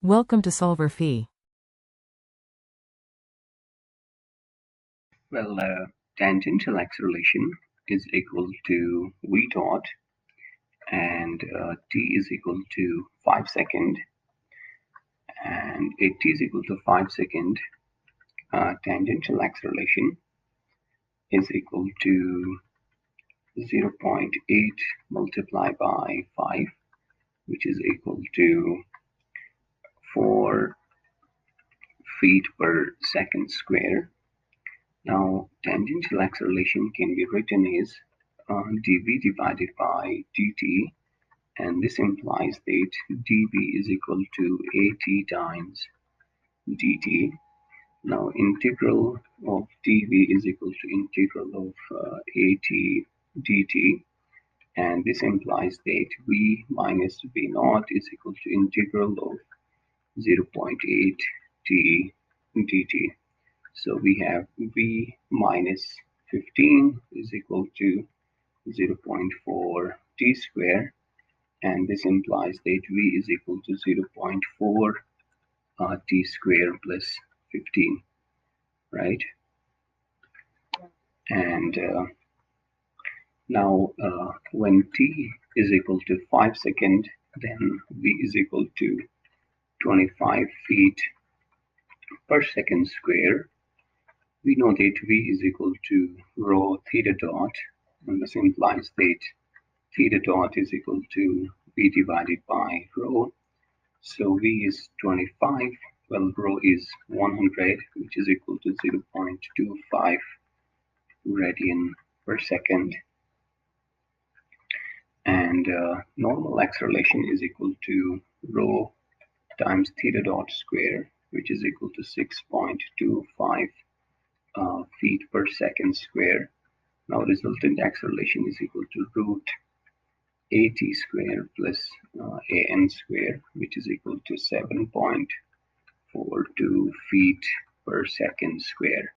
Welcome to solverfy. Well, tangential acceleration is equal to v dot and t is equal to 5 seconds, and if t is equal to 5 seconds, tangential acceleration is equal to 0.8 multiplied by 5, which is equal to 4 feet per second square. Now, tangential acceleration can be written as dv divided by dt, and this implies that dv is equal to at times dt. Now, integral of dv is equal to integral of at dt, and this implies that v minus v naught is equal to integral of 0.8 t dt. So we have v minus 15 is equal to 0.4 t square, and this implies that v is equal to 0.4 t square plus 15, right? And now when t is equal to 5 seconds, then v is equal to 25 feet per second square. We know that v is equal to rho theta dot, and this implies that theta dot is equal to v divided by rho. So v is 25, well, rho is 100, which is equal to 0.25 radian per second. And normal acceleration is equal to rho times theta dot square, which is equal to 6.25 feet per second square. Now resultant acceleration is equal to root at square plus an square, which is equal to 7.42 feet per second square.